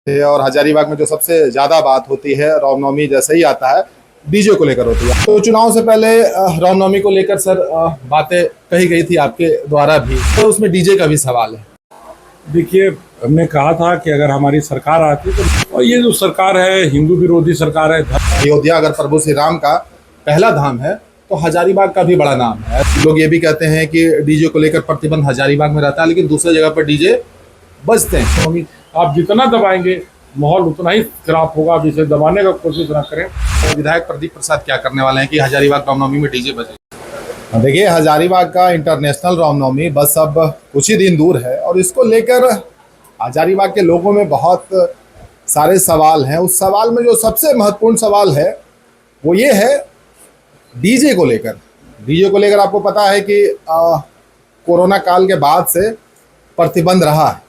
है। और हजारीबाग में जो सबसे ज्यादा बात होती है रामनवमी जैसे ही आता है डीजे को लेकर होती है। तो चुनाव से पहले रामनवमी को लेकर सर बातें कही गई थी आपके द्वारा भी, तो उसमें डीजे का भी सवाल है। देखिए, हमने कहा था कि अगर हमारी सरकार आती तो, और ये जो सरकार है हिंदू विरोधी सरकार है। अयोध्या अगर प्रभु श्री राम का पहला धाम है तो हजारीबाग का भी बड़ा नाम है। लोग ये भी कहते हैं कि डीजे को लेकर प्रतिबंध हजारीबाग में रहता है, लेकिन दूसरी जगह पर डीजे बजते हैं। तो आप जितना दबाएंगे माहौल उतना ही खराब होगा। अब इसे दबाने का कोशिश ना करें। विधायक प्रदीप प्रसाद क्या करने वाले हैं कि हजारीबाग रामनवमी में डीजे बजे? देखिए, हजारीबाग का इंटरनेशनल रामनवमी बस अब कुछ ही दिन दूर है और इसको लेकर हजारीबाग के लोगों में बहुत सारे सवाल हैं। उस सवाल में जो सबसे महत्वपूर्ण सवाल है वो ये है डीजे को लेकर। डीजे को लेकर आपको पता है कि कोरोना काल के बाद से प्रतिबंध रहा है,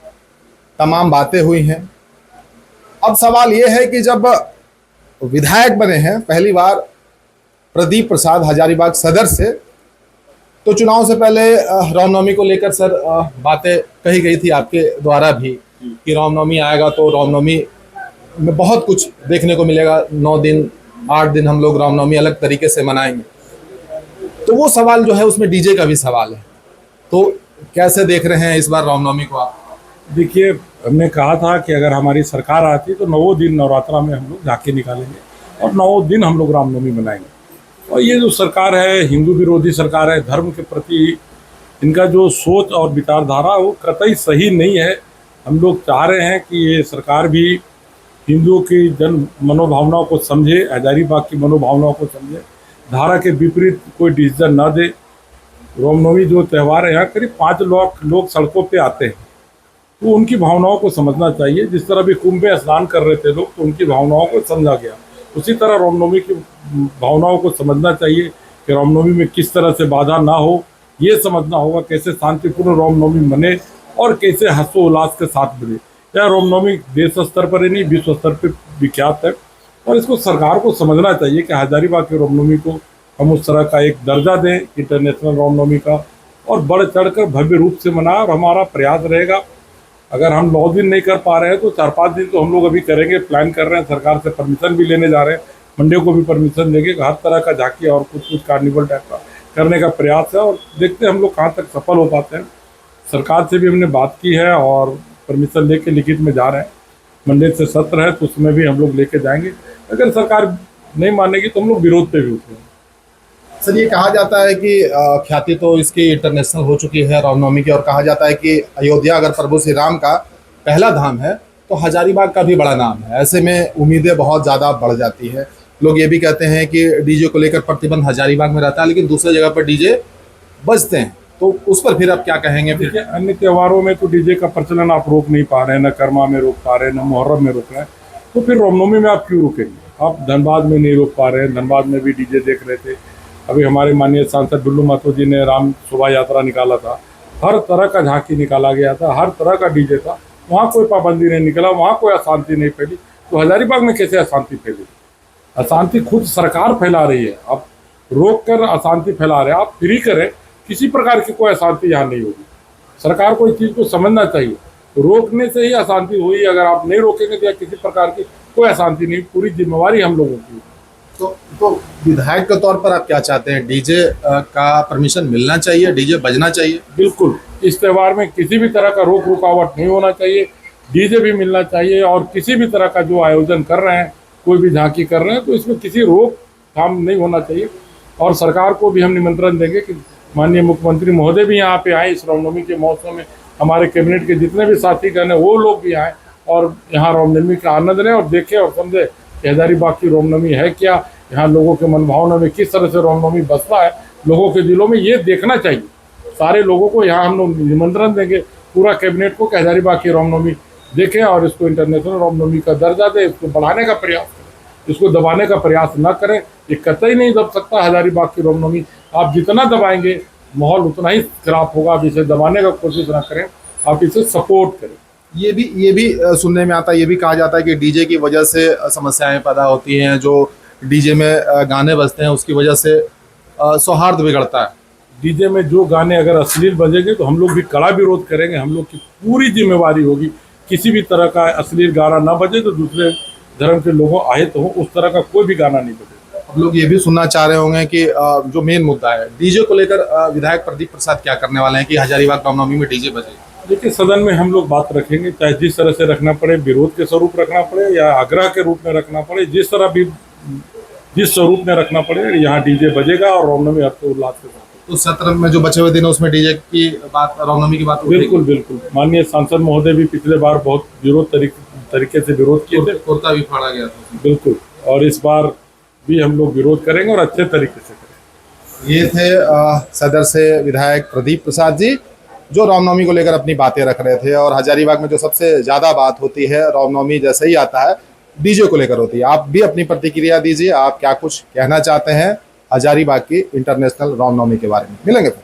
तमाम बातें हुई हैं। अब सवाल ये है कि जब विधायक बने हैं पहली बार प्रदीप प्रसाद हजारीबाग सदर से, तो चुनाव से पहले रामनवमी को लेकर सर बातें कही गई थी आपके द्वारा भी कि रामनवमी आएगा तो रामनवमी में बहुत कुछ देखने को मिलेगा। 9 दिन 8 दिन हम लोग रामनवमी अलग तरीके से मनाएंगे। तो वो सवाल जो है उसमें डीजे का भी सवाल है। तो कैसे देख रहे हैं इस बार रामनवमी को आप? देखिए, हमने कहा था कि अगर हमारी सरकार आती तो 9 दिन नवरात्रा में हम लोग झांकी निकालेंगे और 9 दिन हम लोग रामनवमी मनाएंगे। और ये जो सरकार है हिंदू विरोधी सरकार है, धर्म के प्रति इनका जो सोच और विचारधारा वो कतई सही नहीं है। हम लोग चाह रहे हैं कि ये सरकार भी हिंदुओं की जन मनोभावनाओं को समझे, हजारीबाग की मनोभावनाओं को समझे, धारा के विपरीत कोई डिसीजन न दे। रामनवमी जो त्यौहार है यहाँ करीब 5 लाख लोग सड़कों पे आते हैं, तो उनकी भावनाओं को समझना चाहिए। जिस तरह भी कुंभ में स्नान कर रहे थे लोग तो उनकी भावनाओं को समझा गया, उसी तरह रामनवमी की भावनाओं को समझना चाहिए कि रामनवमी में किस तरह से बाधा ना हो। ये समझना होगा कैसे शांतिपूर्ण रामनवमी बने और कैसे हर्षोल्लास के साथ बने। यह रामनवमी देश स्तर पर ही नहीं विश्व स्तर पर विख्यात है और इसको सरकार को समझना चाहिए कि हजारीबाग की रामनवमी को हम उस तरह का एक दर्जा दें इंटरनेशनल रामनवमी का और बढ़ चढ़कर भव्य रूप से मनाएं। और हमारा प्रयास रहेगा, अगर हम 9 दिन नहीं कर पा रहे हैं तो 4-5 दिन तो हम लोग अभी करेंगे, प्लान कर रहे हैं, सरकार से परमिशन भी लेने जा रहे हैं। मंडे को भी परमिशन देंगे, हर तरह का झांकी और कुछ कार्निवल टाइप का करने का प्रयास है और देखते हैं हम लोग कहाँ तक सफल हो पाते हैं। सरकार से भी हमने बात की है और परमिशन लेके लिखित में जा रहे हैं। मंडे से सत्र है तो उसमें भी हम लोग लेके जाएंगे। अगर सरकार नहीं मानेगी तो हम लोग विरोध पे भी उतरेंगे। सर, ये कहा जाता है कि ख्याति तो इसकी इंटरनेशनल हो चुकी है रामनवमी की, और कहा जाता है कि अयोध्या अगर प्रभु श्री राम का पहला धाम है तो हजारीबाग का भी बड़ा नाम है। ऐसे में उम्मीदें बहुत ज़्यादा बढ़ जाती है। लोग ये भी कहते हैं कि डीजे को लेकर प्रतिबंध हजारीबाग में रहता है, लेकिन दूसरी जगह पर डीजे बजते हैं। तो उस पर फिर आप क्या कहेंगे? फिर अन्य त्योहारों में तो डीजे का प्रचलन आप रोक नहीं पा रहे हैं, न कर्मा में रोक पा रहे हैं, न मुहर्रम में रोक रहे हैं, तो फिर रामनवमी में आप क्यों रोकेंगे? आप धनबाद में नहीं रोक पा रहे हैं, धनबाद में भी डीजे देख रहे थे। अभी हमारे माननीय सांसद डुल्लू महतो जी ने राम शोभा यात्रा निकाला था, हर तरह का झांकी निकाला गया था, हर तरह का डीजे था, वहाँ कोई पाबंदी नहीं निकला, वहाँ कोई अशांति नहीं फैली। तो हजारीबाग में कैसे अशांति फैली? अशांति खुद सरकार फैला रही है। आप रोक कर अशांति फैला रहे हैं, आप फ्री करें, किसी प्रकार की कोई अशांति यहाँ नहीं होगी। सरकार को इस चीज़ को समझना चाहिए, रोकने से ही अशांति हुई। अगर आप नहीं रोकेंगे तो किसी प्रकार की कोई अशांति नहीं, पूरी जिम्मेवारी हम लोगों की। तो विधायक के तौर पर आप क्या चाहते हैं? डीजे का परमिशन मिलना चाहिए, डीजे बजना चाहिए? बिल्कुल, इस त्यौहार में किसी भी तरह का रोक रुकावट नहीं होना चाहिए, डीजे भी मिलना चाहिए। और किसी भी तरह का जो आयोजन कर रहे हैं, कोई भी झांकी कर रहे हैं, तो इसमें किसी रोक थाम नहीं होना चाहिए। और सरकार को भी हम निमंत्रण देंगे कि माननीय मुख्यमंत्री महोदय भी यहाँ पे आए इस रामनवमी के मौसम में, हमारे कैबिनेट के जितने भी साथीगण हैं वो लोग भी आए और यहाँ रामनवमी का आनंद लें और देखें और समझे कि हजारीबाग की रामनवमी है क्या, यहाँ लोगों के मनभावना में किस तरह से रामनवमी बसता है लोगों के दिलों में, ये देखना चाहिए। सारे लोगों को यहाँ हम लोग निमंत्रण देंगे, पूरा कैबिनेट को, कि हजारीबाग की रामनवमी देखें और इसको इंटरनेशनल रामनवमी का दर्जा दें, इसको बढ़ाने का प्रयास करें, इसको दबाने का प्रयास न करें। ये कतई नहीं दब सकता हजारीबाग की रामनवमी। आप जितना दबाएंगे माहौल उतना ही खराब होगा। आप इसे दबाने का कोशिश ना करें, आप इसे सपोर्ट करें। ये भी सुनने में आता है, ये भी कहा जाता है कि डीजे की वजह से समस्याएं पैदा होती हैं। जो डीजे में गाने बजते हैं उसकी वजह से सौहार्द बिगड़ता है। डीजे में जो गाने अगर अश्लील बजेंगे तो हम लोग भी कड़ा विरोध करेंगे। हम लोग की पूरी जिम्मेवारी होगी किसी भी तरह का अश्लील गाना ना बजे, तो दूसरे धर्म के लोगों आहित हो उस तरह का कोई भी गाना नहीं बजे। अब लोग ये भी सुनना चाह रहे होंगे कि जो मेन मुद्दा है डीजे को लेकर, विधायक प्रदीप प्रसाद क्या करने वाले हैं कि हजारीबाग रामनवमी में डीजे बजे। देखिए, सदन में हम लोग बात रखेंगे, चाहे जिस तरह से रखना पड़े, विरोध के स्वरूप रखना पड़े या आग्रह के रूप में रखना पड़े, जिस स्वरूप में रखना पड़े, यहाँ डीजे बजेगा और रामनवमी हर्षोल्लास के साथ। तो सत्र में जो बचे हुए दिन है उसमें डीजे की बात, रामनवमी की बात बिल्कुल बिल्कुल। माननीय सांसद महोदय भी पिछले बार बहुत तरीके से विरोध किए थे, कुर्ता भी फाड़ा गया था। बिल्कुल, और इस बार भी हम लोग विरोध करेंगे और अच्छे तरीके से करेंगे। ये थे सदर से विधायक प्रदीप प्रसाद जी, जो रामनवमी को लेकर अपनी बातें रख रहे थे। और हजारीबाग में जो सबसे ज्यादा बात होती है रामनवमी जैसे ही आता है डीजे को लेकर होती है। आप भी अपनी प्रतिक्रिया दीजिए, आप क्या कुछ कहना चाहते हैं हजारीबाग की इंटरनेशनल रामनवमी के बारे में। मिलेंगे फिर।